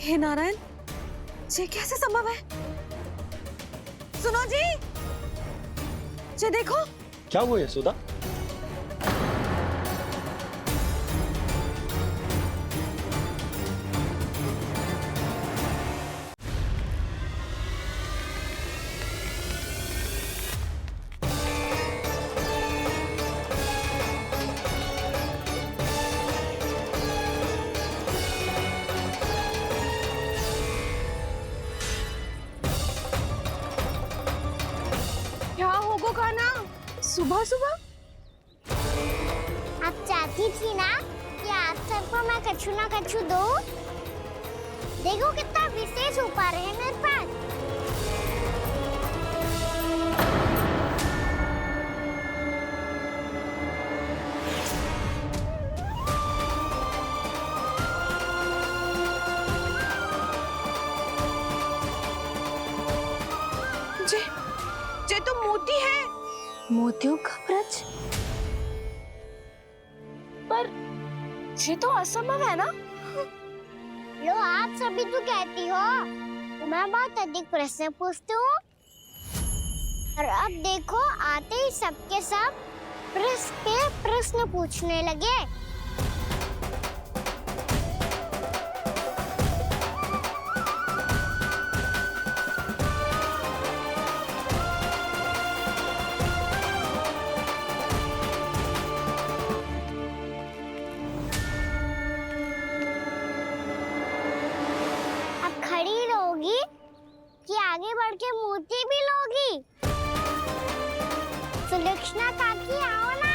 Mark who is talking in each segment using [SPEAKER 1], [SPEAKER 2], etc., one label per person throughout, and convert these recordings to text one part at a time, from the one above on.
[SPEAKER 1] हे नारायण, ये कैसे संभव है? सुनो जी, ये देखो।
[SPEAKER 2] क्या हुआ यशोदा?
[SPEAKER 1] क्या होगा खाना सुबह सुबह?
[SPEAKER 3] आप चाहती थी ना कि आप सबको मैं कछु ना कछु दूं? देखो कितना विशेष उपहार है मेरे पास।
[SPEAKER 1] ये तो मोती है। मोतियों का ब्रज? पर ये तो असंभव है ना?
[SPEAKER 3] लो, आप सभी तो कहती हो तो मैं बहुत अधिक प्रश्न पूछती हूँ, और अब देखो आते ही सबके सब प्रश्न पे प्रश्न पूछने लगे। खड़ी रहोगी कि आगे बढ़ के मोती भी लोगी? सुलक्षणा काकी, आओ ना।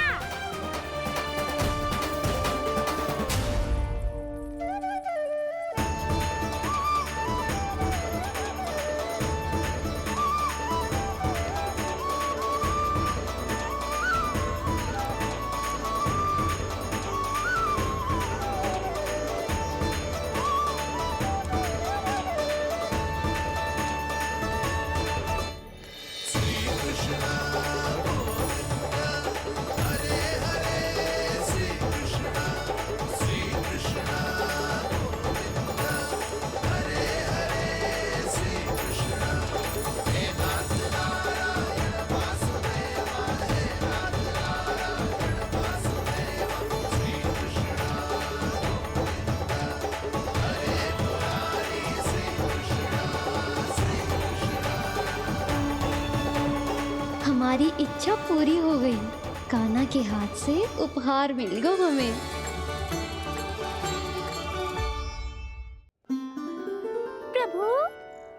[SPEAKER 4] हमारी इच्छा पूरी हो गई। कान्हा के हाथ से उपहार मिल गया हमें।
[SPEAKER 5] प्रभु,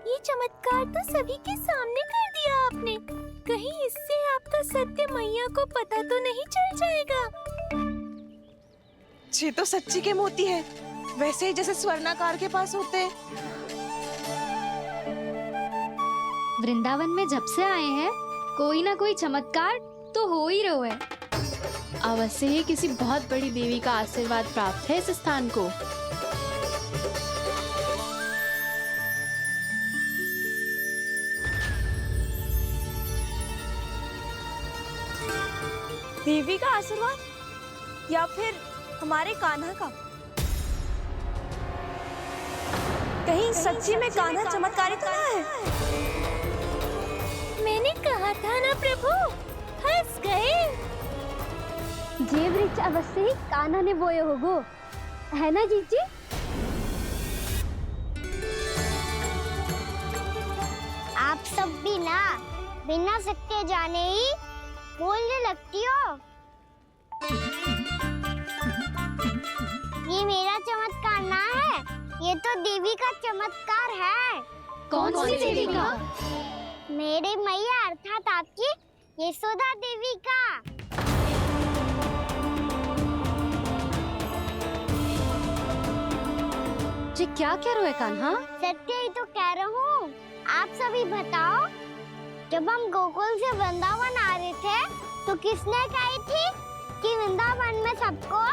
[SPEAKER 5] ये चमत्कार तो सभी के सामने कर दिया आपने। कहीं इससे आपका सत्य मैया को पता तो नहीं चल जाएगा?
[SPEAKER 1] ये तो सच्ची के मोती है, वैसे ही जैसे स्वर्णाकार के पास होते हैं।
[SPEAKER 4] वृंदावन में जब से आए हैं कोई ना कोई चमत्कार तो हो ही रहा है।
[SPEAKER 6] अवश्य ही किसी बहुत बड़ी देवी का आशीर्वाद प्राप्त है इस स्थान को।
[SPEAKER 1] देवी का आशीर्वाद या फिर हमारे कान्हा का? कहीं सच्ची में कान्हा चमत्कारी तो ना है?
[SPEAKER 5] मैंने कहा था ना प्रभु, फंस गए।
[SPEAKER 4] ये वृक्ष अवश्य ही कान्हा ने बोए होगो, है ना जीजी?
[SPEAKER 3] आप सब भी ना बिना सत्य जाने ही बोलने लगती हो। ये मेरा चमत्कार ना है, ये तो देवी का चमत्कार है।
[SPEAKER 4] कौन सी देवी का?
[SPEAKER 3] मेरे मैया अर्थात आपकी यशोदा देवी का।
[SPEAKER 4] जी क्या कह रहे हो कान्हा?
[SPEAKER 3] सत्य ही तो कह रहा हूँ। आप सभी बताओ, जब हम गोकुल से वृंदावन आ रहे थे तो किसने कही थी कि वृंदावन में सबको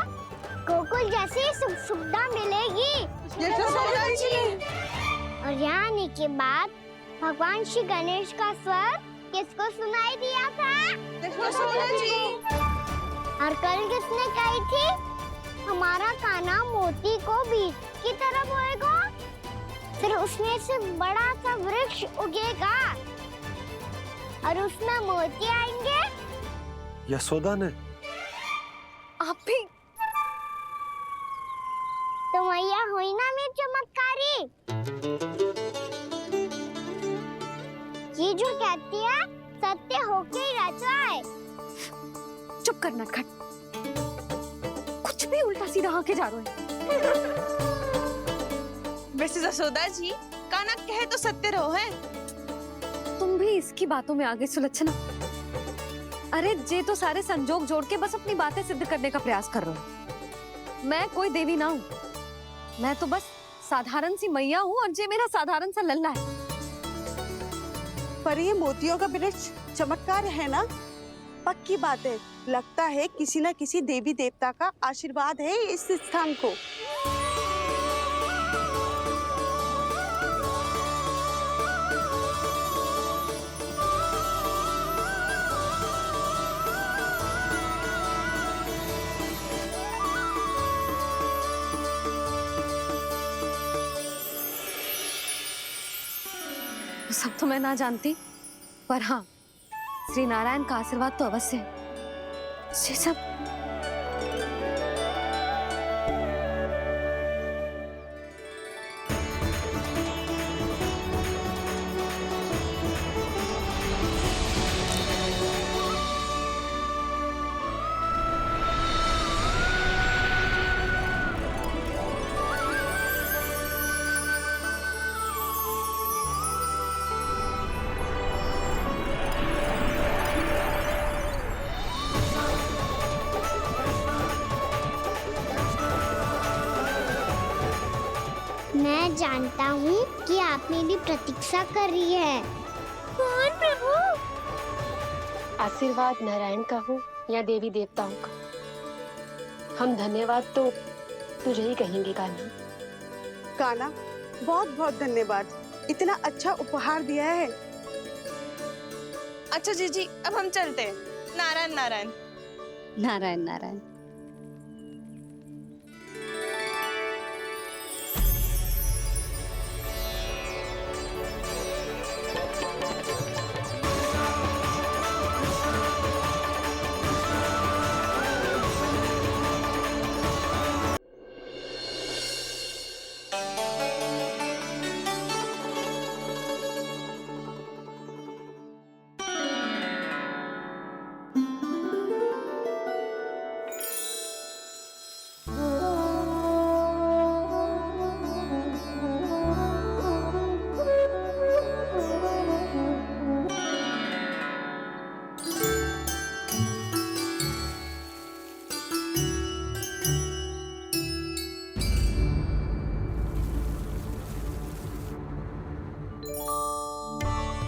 [SPEAKER 3] गोकुल जैसी सुख सुविधा मिलेगी? और यहाँ आने के बाद भगवान श्री गणेश का स्वर किसको सुनाई दिया था? और कल किसने कही थी हमारा कान्हा मोती को बीज की तरह बोएगा? फिर उसमें से बड़ा सा वृक्ष उगेगा और उसमें मोती आएंगे।
[SPEAKER 2] यशोदा ने?
[SPEAKER 1] आप भी?
[SPEAKER 3] तो मैया हुई ना मेरी चमत्कारी। ये जो कहती है सत्य होके ही रहता है।
[SPEAKER 1] चुप कर नटखट, कुछ भी उल्टा सीधा होके जा रहे हैं। वैसे यशोदा जी, कान्हा कहे तो सत्य रहो है। तुम भी इसकी बातों में आगे सुलझना। अरे जे तो सारे संजोग जोड़ के बस अपनी बातें सिद्ध करने का प्रयास कर रहे हो। मैं कोई देवी ना हूँ, मैं तो बस साधारण सी मैया हूँ और जे मेरा साधारण सा लल्ला है।
[SPEAKER 7] पर ये मोतियों का वृक्ष चमत्कार है ना? पक्की बात है, लगता है किसी न किसी देवी देवता का आशीर्वाद है इस स्थान को।
[SPEAKER 1] सब तो मैं ना जानती, पर हाँ, श्री नारायण का आशीर्वाद तो अवश्य है। ये सब
[SPEAKER 3] मैं जानता हूँ कि आप मेरी प्रतीक्षा कर रही है। कौन प्रभु?
[SPEAKER 8] आशीर्वाद नारायण का हो या देवी देवताओं का, हम धन्यवाद तो तुझे ही कहेंगे कान्हा।
[SPEAKER 7] कान्हा, बहुत बहुत धन्यवाद, इतना अच्छा उपहार दिया है।
[SPEAKER 1] अच्छा जीजी, अब हम चलते हैं। नारायण नारायण।
[SPEAKER 4] नारायण नारायण।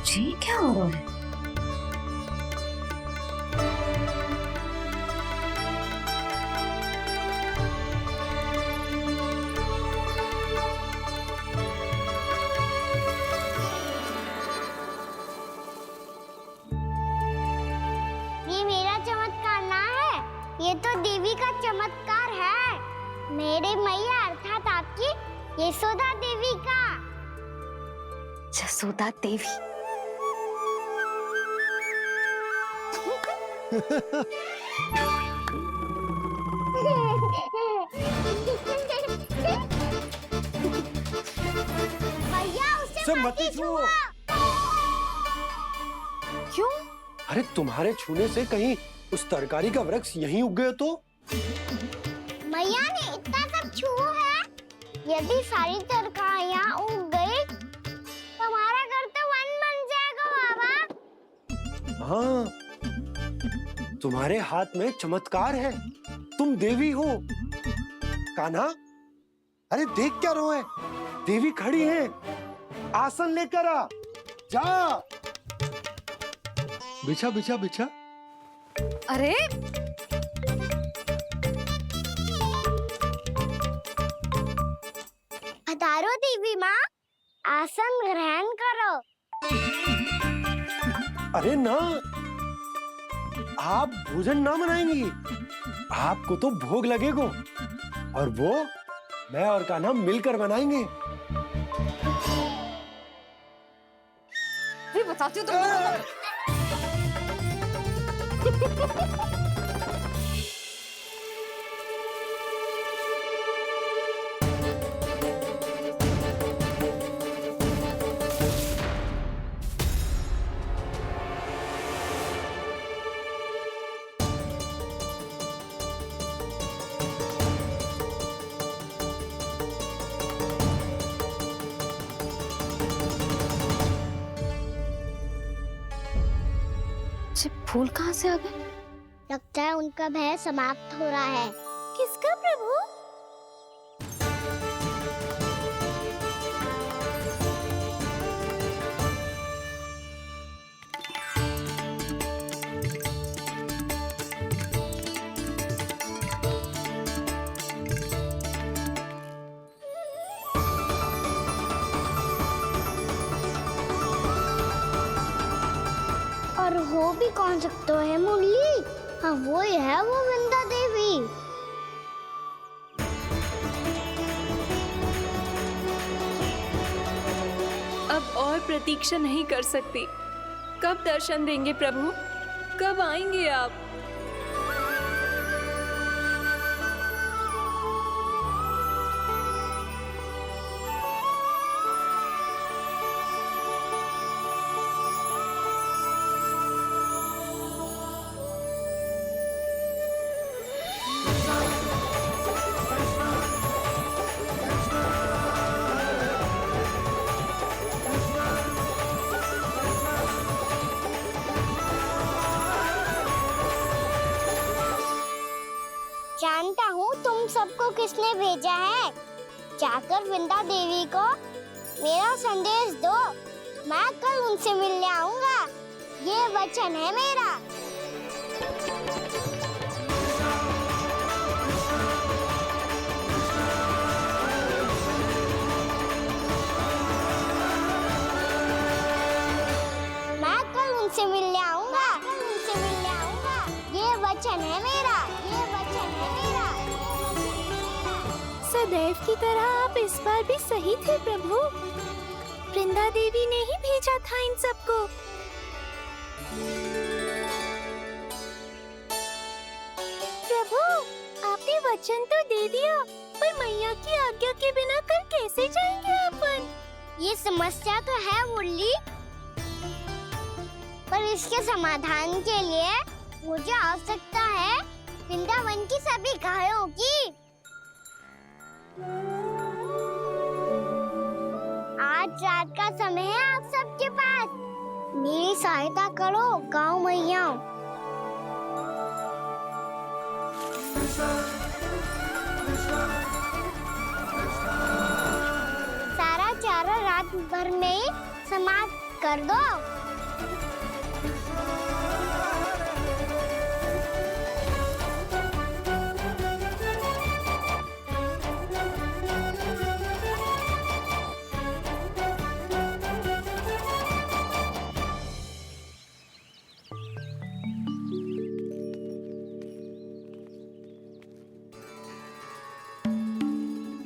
[SPEAKER 1] जी क्या हो रहा है?
[SPEAKER 3] ये मेरा चमत्कार ना है, ये तो देवी का चमत्कार है। मेरे मैया अर्थात आपकी यशोदा देवी का।
[SPEAKER 1] यशोदा देवी?
[SPEAKER 3] भैया उसे
[SPEAKER 2] मत
[SPEAKER 3] मत
[SPEAKER 2] छुओ।
[SPEAKER 1] क्यों?
[SPEAKER 2] अरे तुम्हारे छूने से कहीं उस तरकारी का वृक्ष यहीं उग गए तो?
[SPEAKER 3] मैया ने इतना सब छुआ है, यदि सारी तरकारियां उग गई तो हमारा घर तो वन बन जाएगा बाबा।
[SPEAKER 2] हाँ, तुम्हारे हाथ में चमत्कार है, तुम देवी हो। कान्हा, अरे देख क्या रहो है, देवी खड़ी है, आसन लेकर आ, जा। बिछा बिछा बिछा।
[SPEAKER 1] अरे
[SPEAKER 3] पधारो देवी माँ, आसन ग्रहण करो।
[SPEAKER 2] अरे ना, आप भोजन ना मनाएंगी, आपको तो भोग लगेगा और वो मैं और कान्हा मिलकर बनाएंगे।
[SPEAKER 1] भी बताती हूँ तुमको। फूल कहाँ से आ गए?
[SPEAKER 3] लगता है उनका भय समाप्त हो रहा है।
[SPEAKER 5] किसका प्रभु?
[SPEAKER 3] और हो भी कौन सकता है मुरली? हाँ वो ही है, वो वृंदा देवी।
[SPEAKER 5] अब और प्रतीक्षा नहीं कर सकती। कब दर्शन देंगे प्रभु? कब आएंगे आप?
[SPEAKER 3] जानता हूँ तुम सबको किसने भेजा है। जाकर वृंदा देवी को मेरा संदेश दो। मैं कल उनसे मिलने आऊंगा, ये वचन है मेरा। मैं कल उनसे मिलने आऊंगा, ये वचन है मेरा, ये वचन है मेरा।
[SPEAKER 5] सदैव की तरह आप इस बार भी सही थे प्रभु। वृंदा देवी ने ही भेजा था इन सबको। प्रभु, आपने वचन तो दे दिया, पर मैया की आज्ञा के बिना कल कैसे जाएंगे अपन?
[SPEAKER 3] ये समस्या तो है मुरली, पर इसके समाधान के लिए मुझे आवश्यकता है वृंदावन की सभी गायों की। आज रात का समय है आप सबके पास। मेरी सहायता करो गाँव मैया। सारा चारा रात भर में ही समाप्त कर दो।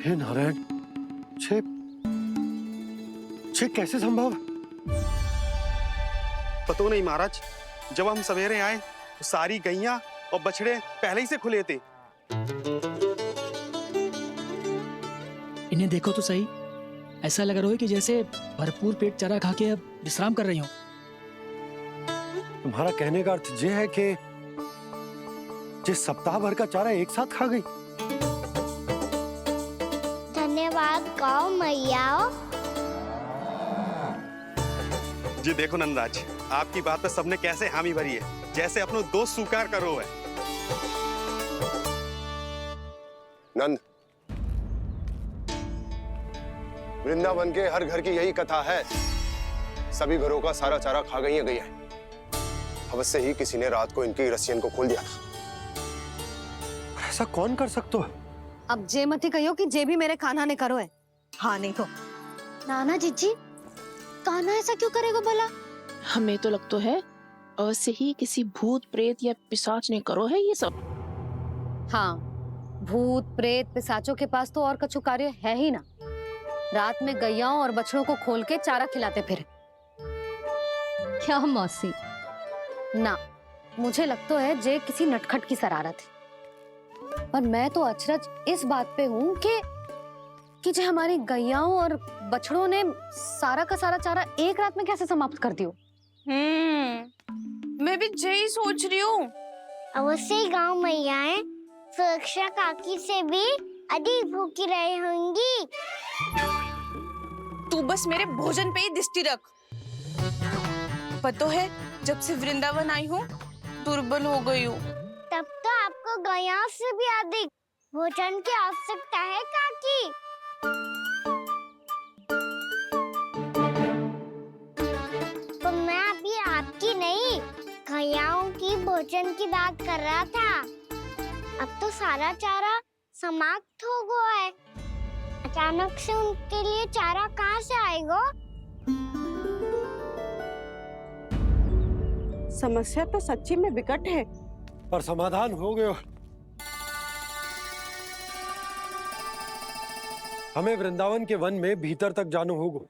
[SPEAKER 2] हे नारायण, छे कैसे संभव?
[SPEAKER 9] पता नहीं महाराज, जब हम सवेरे आए तो सारी गैया और बछड़े पहले ही से खुले थे।
[SPEAKER 10] इन्हें देखो तो सही, ऐसा लग रहा है कि जैसे भरपूर पेट चारा खा के अब विश्राम कर रही हो।
[SPEAKER 2] तुम्हारा कहने का अर्थ ये है कि जिस सप्ताह भर का चारा एक साथ खा गई।
[SPEAKER 3] धन्यवाद गाँव मैया।
[SPEAKER 9] जी देखो नंदराज, आपकी बात पे सबने कैसे हामी भरी है, जैसे अपनो दोस्त स्वीकार करो है।
[SPEAKER 11] नंद, वृंदावन के हर घर की यही कथा है। सभी घरों का सारा चारा खा गई है गैया। अवश्य ही किसी ने रात को इनकी रस्सियन को खोल दिया था।
[SPEAKER 2] ऐसा कौन कर सकते हो?
[SPEAKER 1] अब जे मती कहियो कि जे भी मेरे कान्हा ने करो है।
[SPEAKER 7] हाँ नहीं तो
[SPEAKER 4] नाना जीजी, कान्हा ऐसा क्यों करेगा भला?
[SPEAKER 6] हमें तो लगता है अवश्य ही किसी भूत प्रेत या पिशाच ने करो है ये सब।
[SPEAKER 1] हाँ, भूत प्रेत पिशाचों के पास तो और कछु कार्य है ही ना। रात में गैयाओं और बछड़ों को खोल के चारा खिलाते फिर। क्या मौसी? ना, मुझे लगता है जे किसी नटखट की शरारत है। पर मैं तो अचरज इस बात पे हूँ कि जो हमारी गैयाओं और बछड़ों ने सारा का सारा चारा एक रात में कैसे समाप्त कर दियो।
[SPEAKER 5] मैं भी यही सोच रही हूँ।
[SPEAKER 3] अवश्य गांव मैयाएं सुरक्षा काकी से भी अधिक भूखी रही होंगी।
[SPEAKER 5] तू बस मेरे भोजन पे ही दृष्टि रख। पता है जब से वृंदावन आई हूँ दुर्बल हो गई हूँ।
[SPEAKER 3] तब तो आपको गैयाओं से भी अधिक भोजन की आवश्यकता है काकी। तो मैं अभी आपकी नहीं गैयाओं की भोजन की बात कर रहा था। अब तो सारा चारा समाप्त हो गया है। अचानक से उनके लिए चारा कहाँ से आएगा?
[SPEAKER 7] समस्या तो सच्ची में विकट है,
[SPEAKER 2] पर समाधान हो गयो। हमें वृंदावन के वन में भीतर तक जानो होगा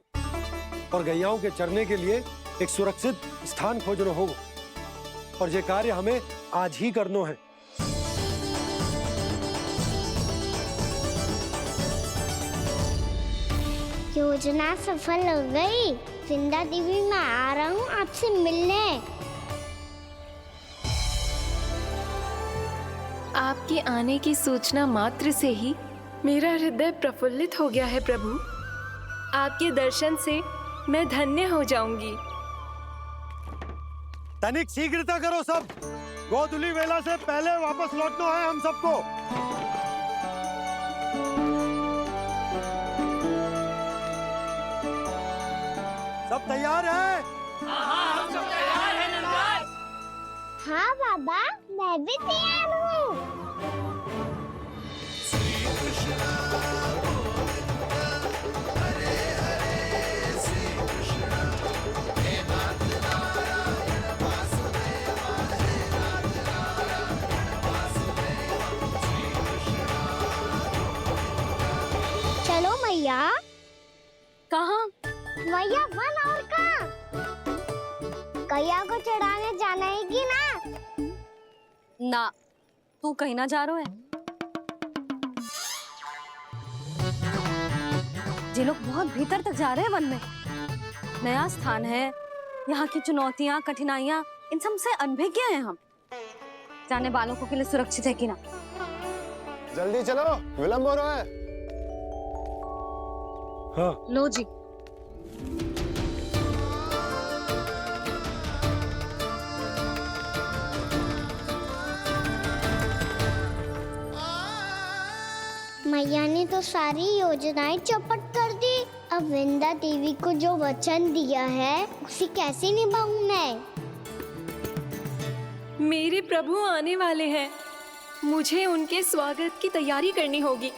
[SPEAKER 2] और गैयाओं के चरने के लिए एक सुरक्षित स्थान खोजनो होगा, और ये कार्य हमें आज ही करनो है।
[SPEAKER 3] योजना सफल हो गई। वृंदा देवी, मैं आ रहा हूँ आपसे मिलने।
[SPEAKER 5] आपके आने की सूचना मात्र से ही मेरा हृदय प्रफुल्लित हो गया है प्रभु। आपके दर्शन से मैं धन्य हो जाऊंगी।
[SPEAKER 2] तनिक शीघ्रता करो सब, गोधुली वेला से पहले वापस लौटना है हम सबको। सब तैयार है?
[SPEAKER 3] हाँ बाबा, मैं भी तैयार हूँ। चलो मैया।
[SPEAKER 1] कहाँ?
[SPEAKER 3] मैया वन और कहाँ? गैया को चढ़ाने जाना है कि ना?
[SPEAKER 1] ना, तू कहीं ना जा रहा है। ये लोग बहुत भीतर तक जा रहे हैं वन में। नया स्थान है, यहाँ की चुनौतियाँ, कठिनाइयाँ, इन सब से अनभिज्ञ हैं हम। जाने वालों को के लिए सुरक्षित है कि ना?
[SPEAKER 11] जल्दी चलो, विलंब हो रहा है।
[SPEAKER 2] हाँ।
[SPEAKER 1] लो जी।
[SPEAKER 3] मैया ने तो सारी योजनाएं चौपट कर दी। अब वृंदा देवी को जो वचन दिया है उसे कैसे निभाऊं मैं?
[SPEAKER 5] मेरे प्रभु आने वाले हैं, मुझे उनके स्वागत की तैयारी करनी होगी।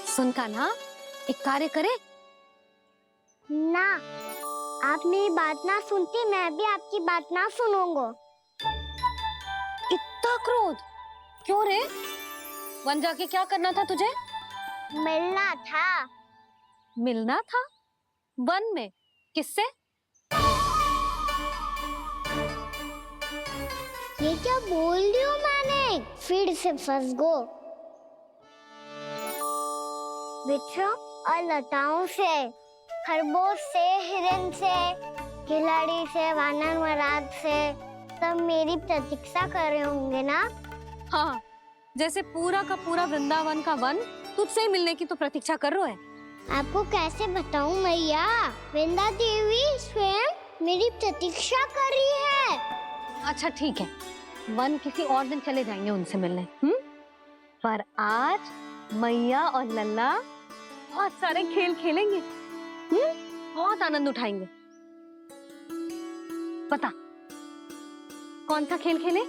[SPEAKER 1] सुन कान्हा, एक कार्य करे?
[SPEAKER 3] ना, आप मेरी बात ना सुनती, मैं भी आपकी बात ना सुनूंगा।
[SPEAKER 1] इतना क्रोध क्यों रे? वन जाके क्या करना था तुझे?
[SPEAKER 3] मिलना था।
[SPEAKER 1] मिलना था? वन में? किससे?
[SPEAKER 3] ये क्या बोल रही हूँ मैंने? फिर से फंस गो। वृक्षों और लताओं से, खरगोश से, हिरन से, खिलाड़ी से, वानर महाराज से, सब मेरी प्रतीक्षा कर रहे होंगे ना?
[SPEAKER 1] हाँ, जैसे पूरा का पूरा वृंदावन का वन तुझसे ही मिलने की तो प्रतीक्षा कर रहा है।
[SPEAKER 3] आपको कैसे बताऊं मैया? वृंदा देवी स्वयं मेरी प्रतीक्षा कर रही है।
[SPEAKER 1] अच्छा ठीक है, वन किसी और दिन चले जाएंगे उनसे मिलने। पर आज मैया और लल्ला बहुत सारे खेल खेलेंगे। बहुत आनंद उठाएंगे। बता, कौन सा खेल खेले?